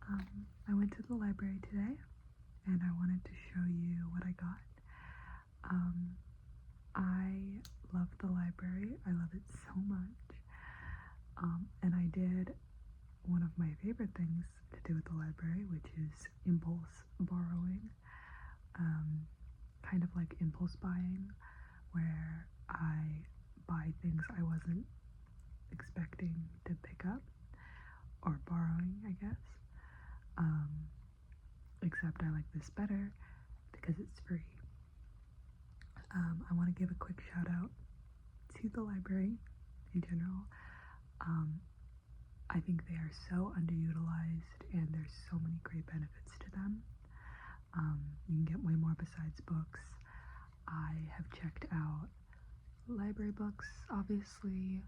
I went to the library today and I wanted to show you what I got. I love the library. I love it so much. And I did one of my favorite things to do at the library, which is impulse borrowing. Kind of like impulse buying, where I buy things I wasn't expecting to pick up, or borrowing, I guess. Except I like this better because it's free. I want to give a quick shout out to the library in general. I think they are so underutilized and there's so many great benefits to them. You can get way more besides books. I have checked out library books, obviously,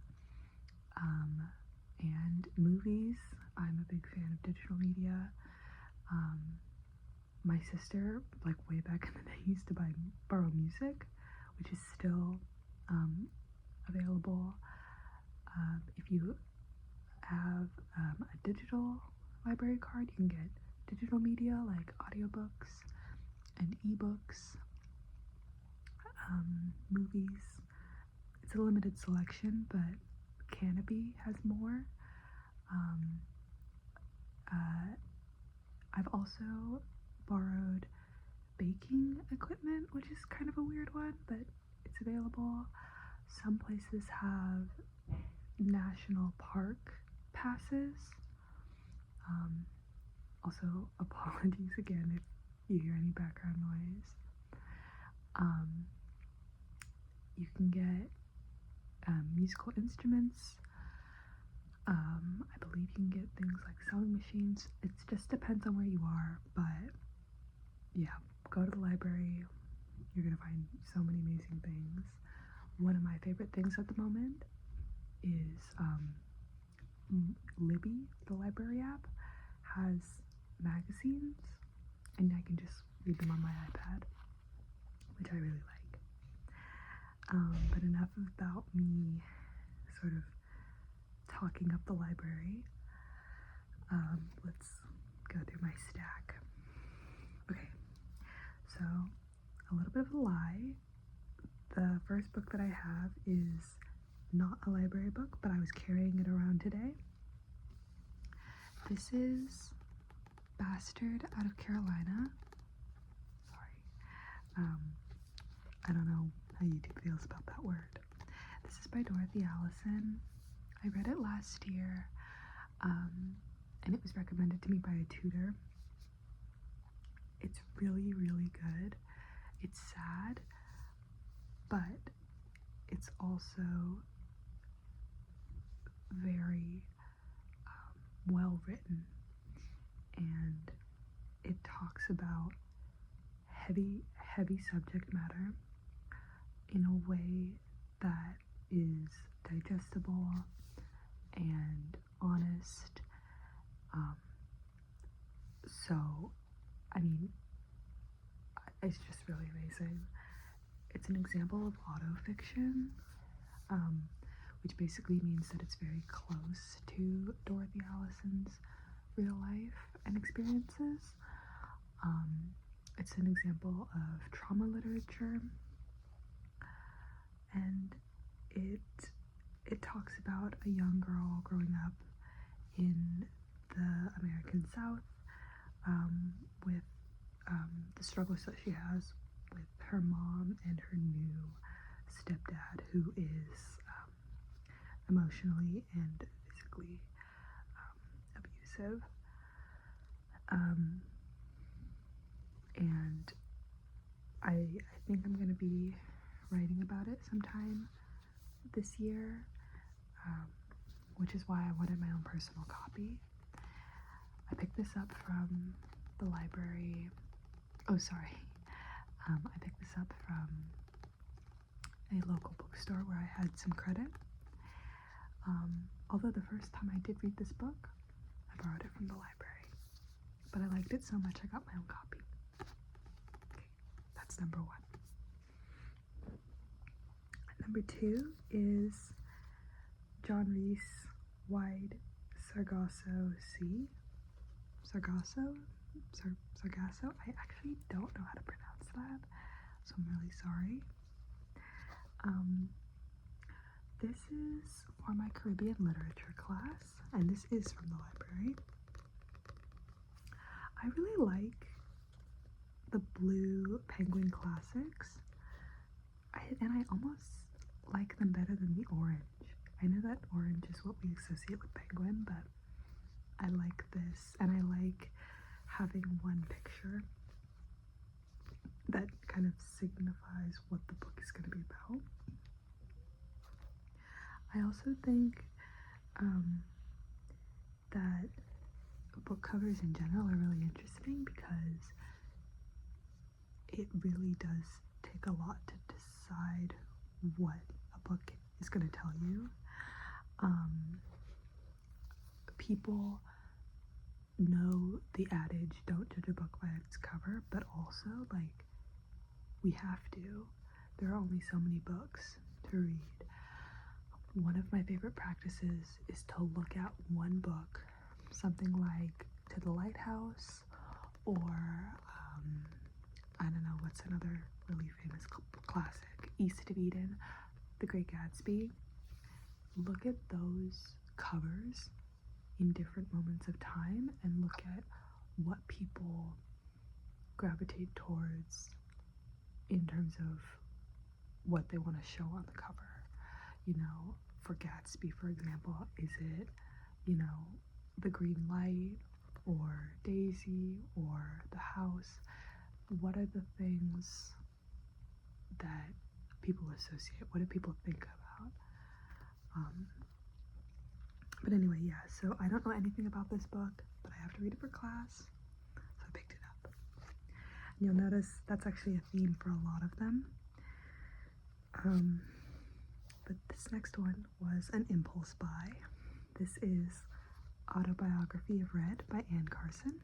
and movies. I'm a big fan of digital media. My sister, like way back in the day, used to borrow music, which is still available. If you have a digital library card, you can get digital media like audiobooks and ebooks, movies. It's a limited selection, but Canopy has more. I've also borrowed baking equipment, which is kind of a weird one, but it's available. Some places have national park passes. Also, apologies again if you hear any background noise. You can get musical instruments. I believe you can get things like sewing machines. It just depends on where you are, but yeah, go to the library. You're gonna find so many amazing things. One of my favorite things at the moment is Libby, the library app, has magazines, and I can just read them on my iPad, which I really like. But enough about me sort of talking up the library. Let's go through my stack. Okay, so a little bit of a lie. The first book that I have is not a library book, but I was carrying it around today. This is Bastard out of Carolina. Sorry. I don't know how YouTube feels about that word. This is by Dorothy Allison. I read it last year, and it was recommended to me by a tutor. It's really, really good. It's sad, but it's also very well written, and it talks about heavy subject matter in a way that is digestible and honest. So, I mean, it's just really amazing. It's an example of autofiction, which basically means that it's very close to Dorothy Allison's real life and experiences. It's an example of trauma literature, and it talks about a young girl growing up in the American South, with the struggles that she has with her mom and her new stepdad, who is emotionally and physically abusive. And I think I'm going to be writing about it sometime this year, which is why I wanted my own personal copy. I picked this up from the library. Oh, sorry. I picked this up from a local bookstore where I had some credit. Although the first time I did read this book, I borrowed it from the library. But I liked it so much I got my own copy. Okay, that's number one. Number two is John Reese Wide Sargasso Sea. Sargasso. Sargasso. I actually don't know how to pronounce that, so I'm really sorry. This is for my Caribbean literature class, and this is from the library. I really like the blue Penguin classics, and I almost like them better than the orange. I know that orange is what we associate with Penguin, but I like this, and I like having one picture that kind of signifies what the book is going to be about. I also think that book covers in general are really interesting because it really does take a lot to decide what a book is going to tell you. People know the adage, don't judge a book by its cover, but also, like, we have to. There are only so many books to read. One of my favorite practices is to look at one book, something like To the Lighthouse, or I don't know, what's another really famous classic, East of Eden, The Great Gatsby. Look at those covers in different moments of time and look at what people gravitate towards in terms of what they want to show on the cover. You know, for Gatsby, for example, is it, you know, the green light or Daisy or the house? What are the things that people associate? What do people think about? But anyway, yeah, so I don't know anything about this book, but I have to read it for class, so I picked it up. And you'll notice that's actually a theme for a lot of them. But this next one was an impulse buy. This is Autobiography of Red by Anne Carson.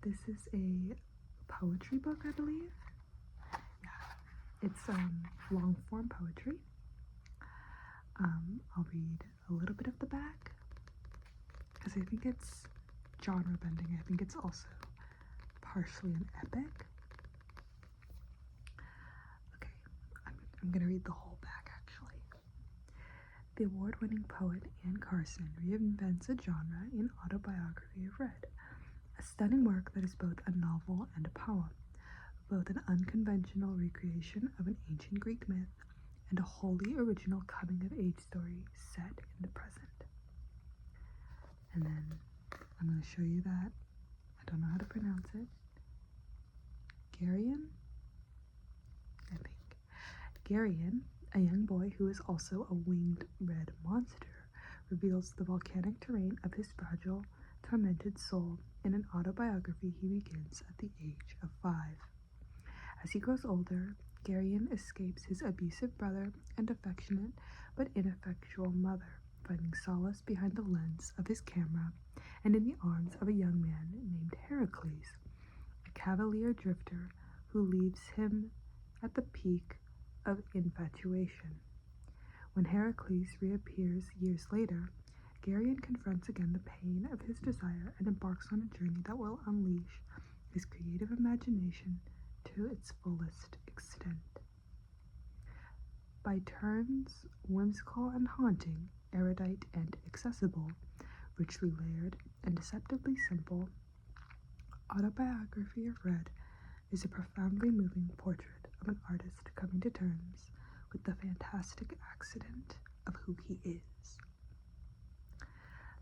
This is a poetry book, I believe. Yeah, it's long form poetry. I'll read a little bit of the back because I think it's genre bending. I think it's also partially an epic. Okay, I'm gonna read the whole back actually. The award-winning poet Anne Carson reinvents a genre in Autobiography of Red, a stunning work that is both a novel and a poem, both an unconventional recreation of an ancient Greek myth and a wholly original coming-of-age story set in the present. And then I'm going to show you that. I don't know how to pronounce it. Garion? I think. Garion, a young boy who is also a winged red monster, reveals the volcanic terrain of his fragile, tormented soul in an autobiography he begins at the age of 5. As he grows older, Garion escapes his abusive brother and affectionate but ineffectual mother, finding solace behind the lens of his camera and in the arms of a young man named Heracles, a cavalier drifter who leaves him at the peak of infatuation. When Heracles reappears years later, Garion confronts again the pain of his desire and embarks on a journey that will unleash his creative imagination to its fullest extent. By turns whimsical and haunting, erudite and accessible, richly layered and deceptively simple, Autobiography of Red is a profoundly moving portrait of an artist coming to terms with the fantastic accident of who he is.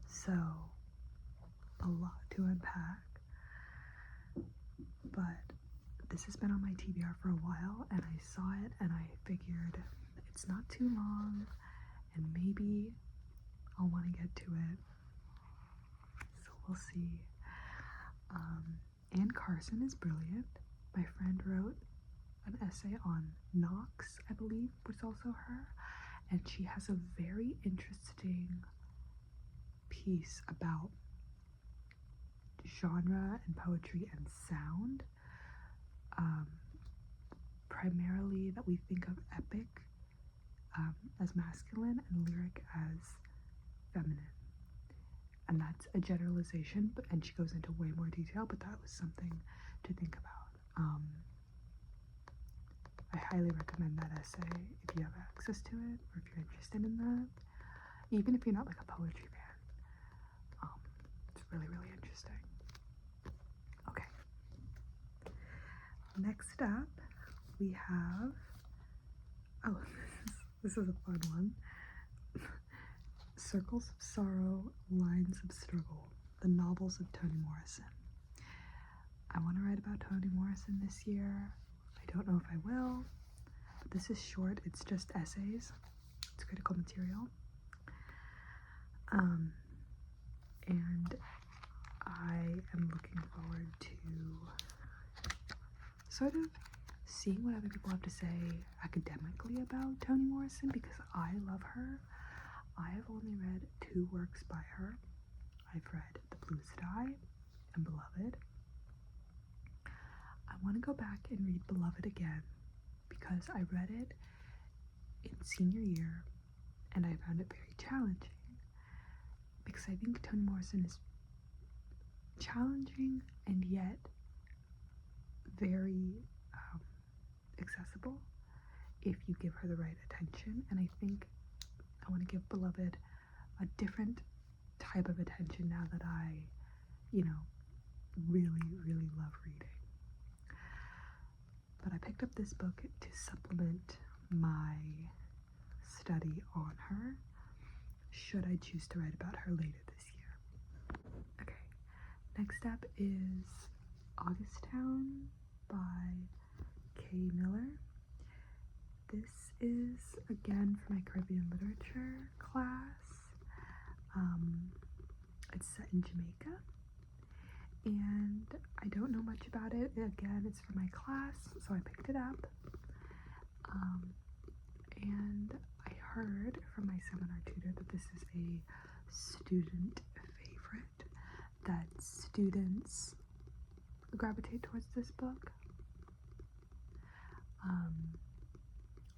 So, a lot to unpack, but this has been on my TBR for a while, and I saw it and I figured it's not too long and maybe I'll want to get to it, so we'll see. Anne Carson is brilliant. My friend wrote an essay on Knox, I believe, was also her, and she has a very interesting piece about genre and poetry and sound. Primarily that we think of epic as masculine and lyric as feminine. and that's a generalization, and she goes into way more detail, but that was something to think about. I highly recommend that essay if you have access to it, or if you're interested in that, even if you're not like a poetry fan. It's really, really interesting. Okay. Next up, we have, oh, this is a fun one. Circles of Sorrow, Lines of Struggle, the novels of Toni Morrison. I want to write about Toni Morrison this year. I don't know if I will, but this is short. It's just essays. It's critical material. And I am looking forward to sort of seeing what other people have to say academically about Toni Morrison, because I love her. I have only read 2 works by her. I've read The Blue Sky and Beloved. I want to go back and read Beloved again because I read it in senior year and I found it very challenging, because I think Toni Morrison is challenging and yet very accessible if you give her the right attention, and I think I want to give Beloved a different type of attention now that I, really, really love reading. But I picked up this book to supplement my study on her, should I choose to write about her later this year. Okay, next up is Augusttown by Kay Miller. This is, again, for my Caribbean literature class. It's set in Jamaica, and I don't know much about it. Again, it's for my class, so I picked it up. And I heard from my seminar tutor that this is a student favorite, that students gravitate towards this book.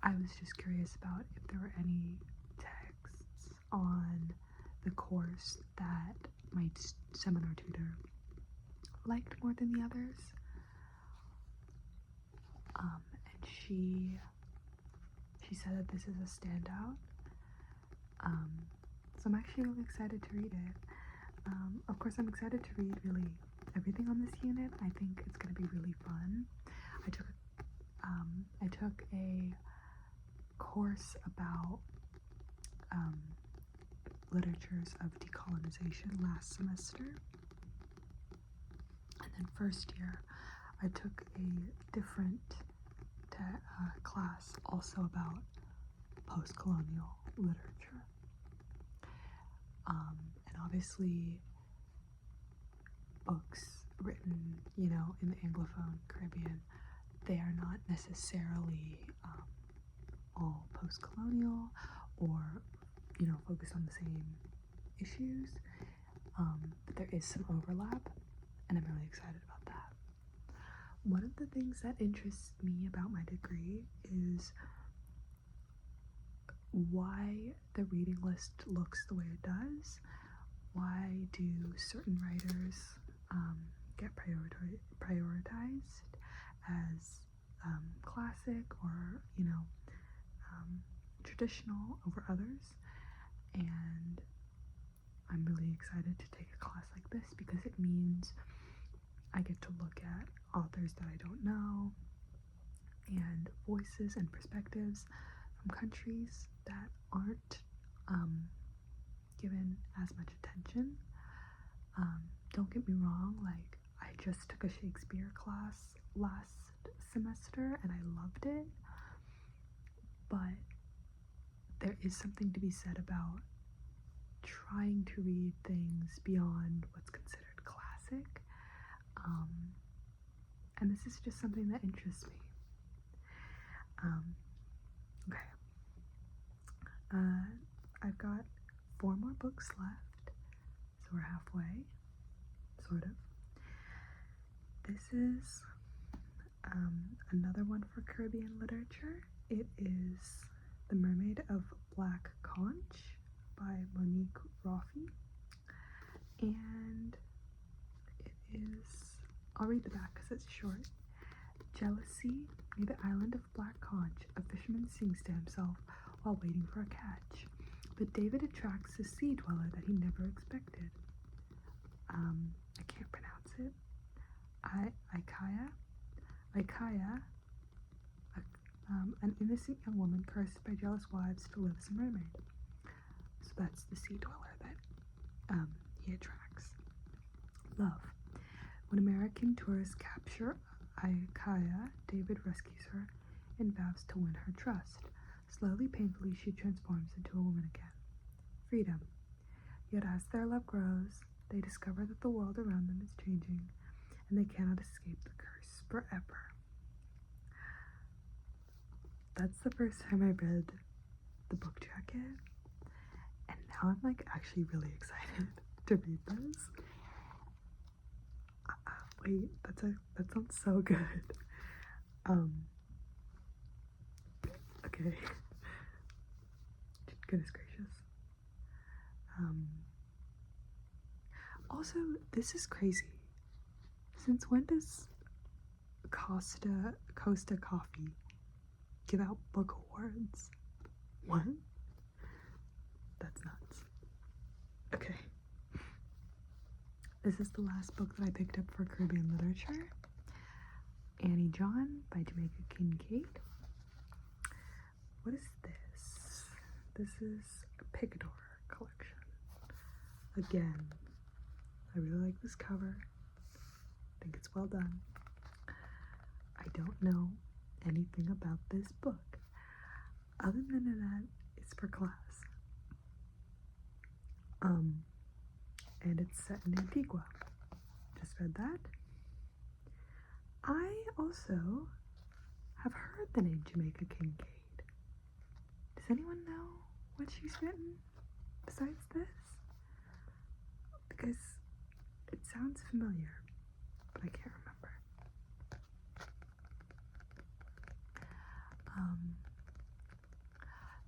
I was just curious about if there were any texts on the course that my seminar tutor liked more than the others. And she said that this is a standout. So I'm actually really excited to read it. Of course, I'm excited to read really everything on this unit. I think it's going to be really fun. I took a course about literatures of decolonization last semester, and then first year I took a different class also about post-colonial literature, and obviously books written in the Anglophone Caribbean, they are not necessarily all post-colonial or focus on the same issues, but there is some overlap, and I'm really excited about that. One of the things that interests me about my degree is why the reading list looks the way it does. Why do certain writers get prioritized as classic or traditional over others? And I'm really excited to take a class like this because it means I get to look at authors that I don't know and voices and perspectives from countries that aren't given as much attention. Don't get me wrong, like, I just took a Shakespeare class last semester and I loved it, but there is something to be said about trying to read things beyond what's considered classic, and this is just something that interests me. Okay, I've got 4 more books left, so we're halfway, sort of. This is another one for Caribbean literature. It is The Mermaid of Black Conch by Monique Roffey. And it is, I'll read the back because it's short. Jealousy, near the island of Black Conch, a fisherman sings to himself while waiting for a catch. But David attracts a sea dweller that he never expected. I can't pronounce it. Ikaya, an innocent young woman cursed by jealous wives to live as a mermaid. So that's the sea dweller that he attracts. Love. When American tourists capture Ikaya, David rescues her and vows to win her trust. Slowly, painfully, she transforms into a woman again. Freedom. Yet as their love grows, they discover that the world around them is changing, and they cannot escape the curse forever. That's the first time I read the book jacket, and now I'm like actually really excited to read this. Wait, that sounds so good. Okay. Goodness gracious. Also, this is crazy. Since when does Costa Coffee give out book awards? What? That's nuts. Okay. This is the last book that I picked up for Caribbean literature. Annie John by Jamaica Kincaid. What is this? This is a Picador collection. Again, I really like this cover. I think it's well done. I don't know anything about this book other than that it's for class. And it's set in Antigua. Just read that. I also have heard the name Jamaica Kincaid. Does anyone know what she's written besides this? Because it sounds familiar, but I can't remember.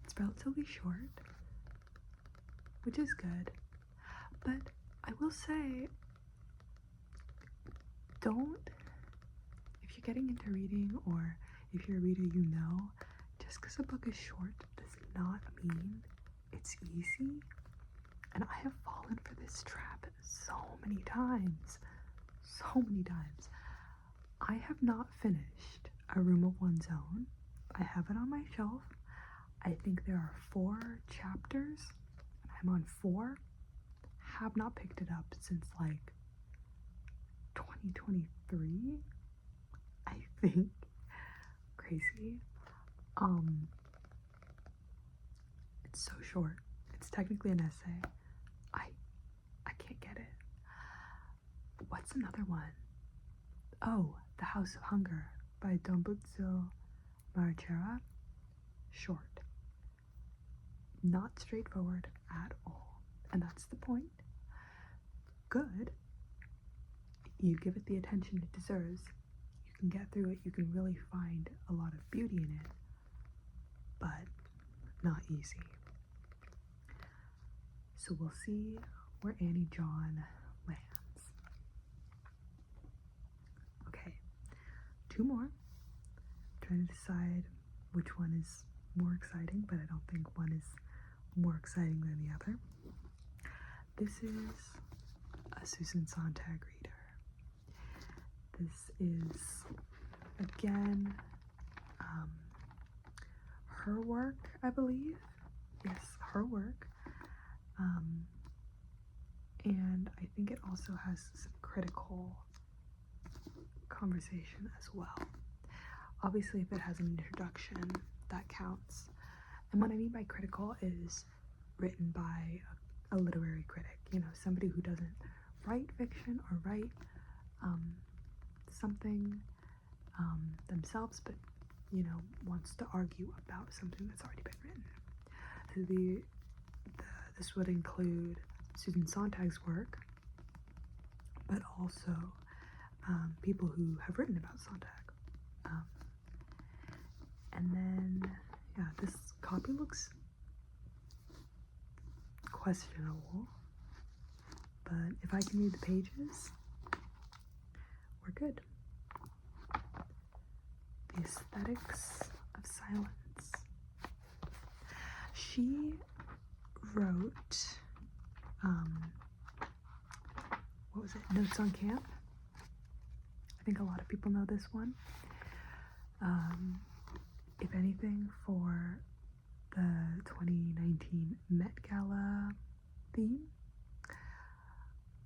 It's relatively short, which is good, but I will say, if you're getting into reading, or if you're a reader you know, just because a book is short does not mean it's easy. And I have fallen for this trap so many times. I have not finished A Room of One's Own. I have it on my shelf. I think there are 4 chapters, and I'm on 4. Have not picked it up since like 2023, I think. Crazy. It's so short. It's technically an essay. I can't get it. What's another one? Oh, The House of Hunger by Dombutsu Marachera. Short. Not straightforward at all. And that's the point. Good. You give it the attention it deserves. You can get through it. You can really find a lot of beauty in it. But not easy. So we'll see where Annie John lands. Okay, 2 more. I'm trying to decide which one is more exciting, but I don't think one is more exciting than the other. This is a Susan Sontag reader. This is, again, her work, I believe. Yes, her work. And I think it also has some critical conversation as well. Obviously, if it has an introduction, that counts. And what I mean by critical is written by a literary critic, somebody who doesn't write fiction or write something themselves, but wants to argue about something that's already been written. So this would include Susan Sontag's work, but also people who have written about Sontag. And then, yeah, this copy looks questionable, but if I can read the pages, we're good. The Aesthetics of Silence. She wrote, what was it? Notes on Camp. I think a lot of people know this one. If anything, for the 2019 Met Gala theme,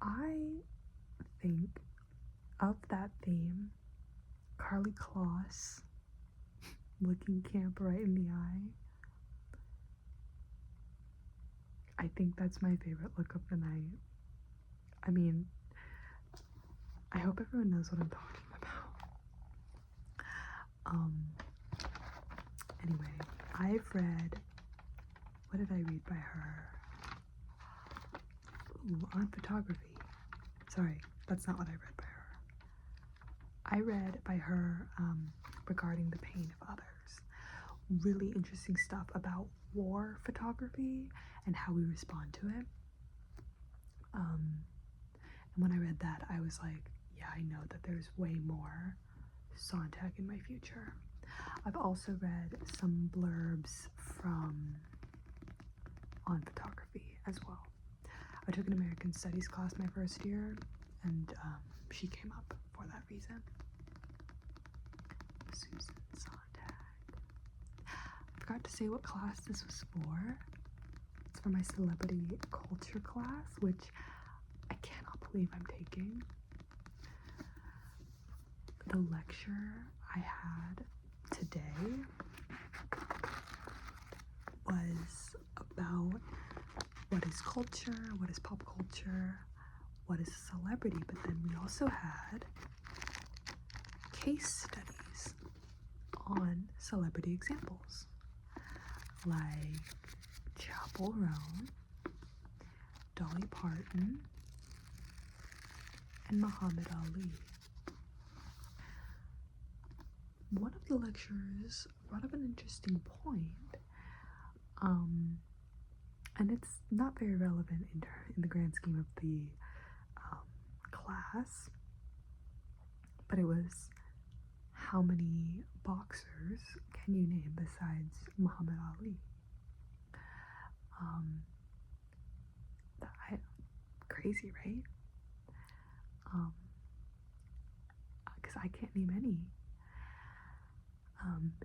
I think of that theme, Karlie Kloss looking Camp right in the eye. I think that's my favorite look of the night. I mean, I hope everyone knows what I'm talking about. Anyway, I've read, what did I read by her? Ooh, on photography. Sorry, that's not what I read by her. I read by her regarding the pain of others. Really interesting stuff about war photography and how we respond to it. And when I read that, I was like, yeah, I know that there's way more Sontag in my future. I've also read some blurbs from On Photography as well. I took an American Studies class my first year, and she came up for that reason. Susan Sontag. I forgot to say what class this was for. It's for my celebrity culture class, which I cannot believe I'm taking. The lecture I had today was about what is culture, what is pop culture, what is a celebrity, but then we also had case studies on celebrity examples like Chappell Roan, Dolly Parton, and Muhammad Ali. One of the lecturers brought up an interesting point, and it's not very relevant in the grand scheme of the class, but it was, how many boxers can you name besides Muhammad Ali? Crazy, right? Because I can't name any,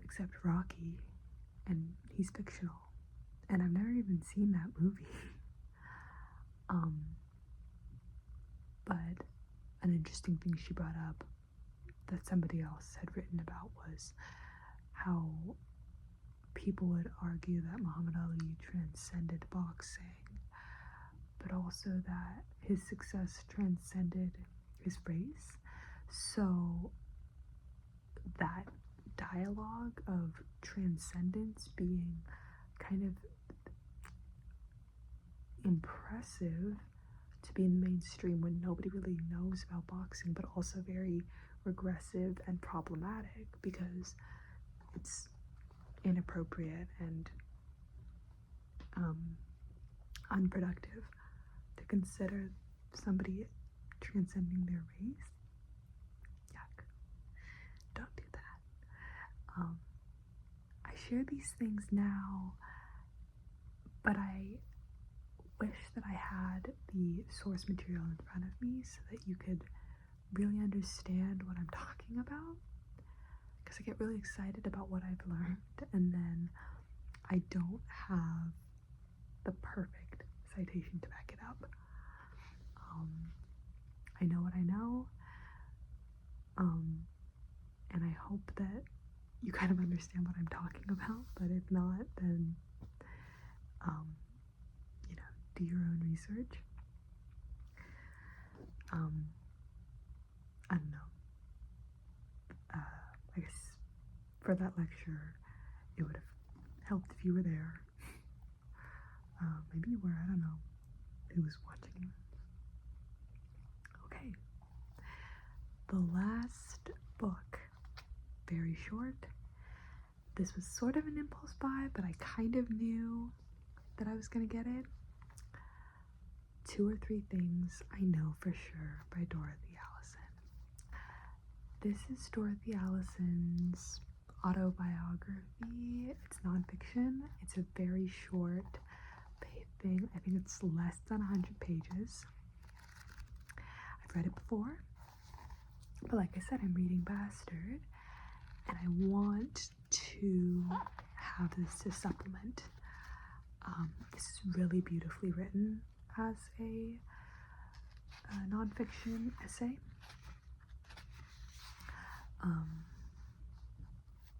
except Rocky, and he's fictional, and I've never even seen that movie. But an interesting thing she brought up that somebody else had written about was how people would argue that Muhammad Ali transcended boxing, but also that his success transcended his race. So that dialogue of transcendence being kind of impressive to be in the mainstream when nobody really knows about boxing, but also very regressive and problematic because it's inappropriate and unproductive to consider somebody transcending their race. Yuck. Don't do that. I share these things now, but I wish that I had the source material in front of me so that you could really understand what I'm talking about, because I get really excited about what I've learned and then I don't have the perfect citation to back it up. I know what I know, and I hope that you kind of understand what I'm talking about, but if not, then do your own research. I don't know. I guess for that lecture, it would have helped if you were there. Maybe you were, I don't know who was watching. Okay. The last book, very short. This was sort of an impulse buy, but I kind of knew that I was gonna get it. 2 or 3 Things I Know for Sure by Dorothy Allison. This is Dorothy Allison's autobiography. It's nonfiction. It's a very short thing. I think it's less than 100 pages. I've read it before, but like I said, I'm reading Bastard, and I want to have this to supplement. This is really beautifully written as a nonfiction essay.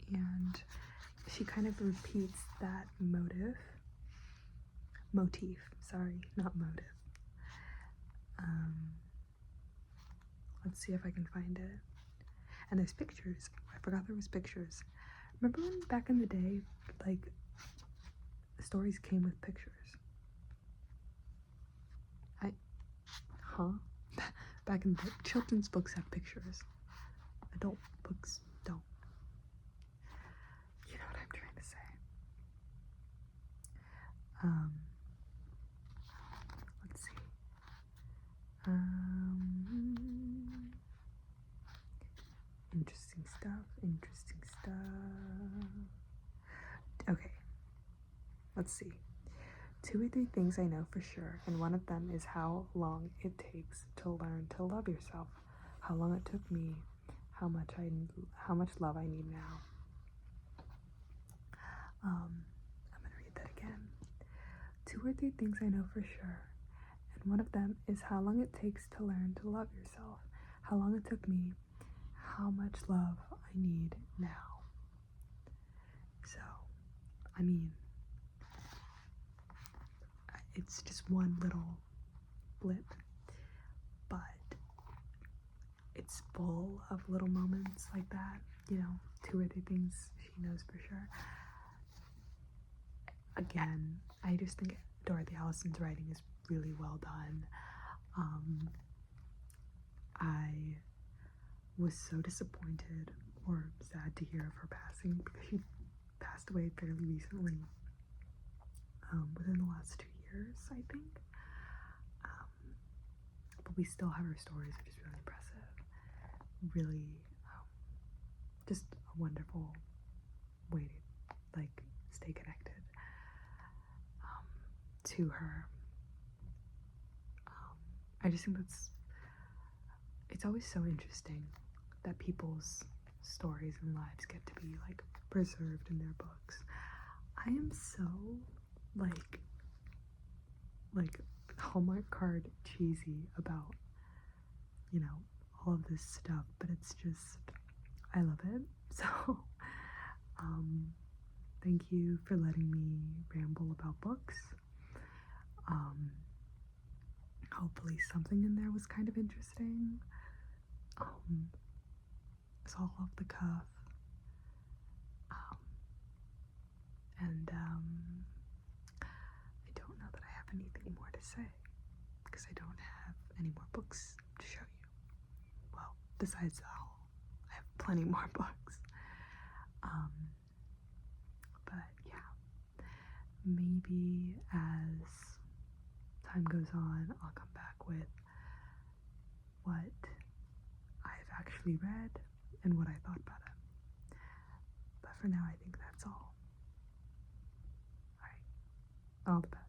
And she kind of repeats that motif, sorry, not motive. Let's see if I can find it. And there's pictures. I forgot there was pictures. Remember when back in the day, like, the stories came with pictures? Back in the day, children's books have pictures. Adult books don't. You know what I'm trying to say. Let's see. Interesting stuff. Okay. Let's see. 2 or 3 things I know for sure, and one of them is how long it takes to learn to love yourself. How long it took me, how much love I need now. I'm gonna read that again. 2 or 3 things I know for sure, and one of them is how long it takes to learn to love yourself. How long it took me, how much love I need now. So, I mean, it's just one little blip, but it's full of little moments like that, 2 or 3 things she knows for sure. Again, I just think Dorothy Allison's writing is really well done. I was so disappointed or sad to hear of her passing because she passed away fairly recently, within the last 2 years, I think. But we still have her stories, which is really impressive. Really, just a wonderful way to, like, stay connected to her. I just think it's always so interesting that people's stories and lives get to be, like, preserved in their books. I am so, like Hallmark card cheesy about, all of this stuff, but it's just, I love it. So, thank you for letting me ramble about books. Hopefully something in there was kind of interesting. It's all off the cuff. And I don't know that I have anything more to say because I don't have any more books to show you. Well, besides the haul, I have plenty more books. But yeah, maybe as time goes on, I'll come back with what I've actually read and what I thought about it. But for now, I think that's all. All right. All the best.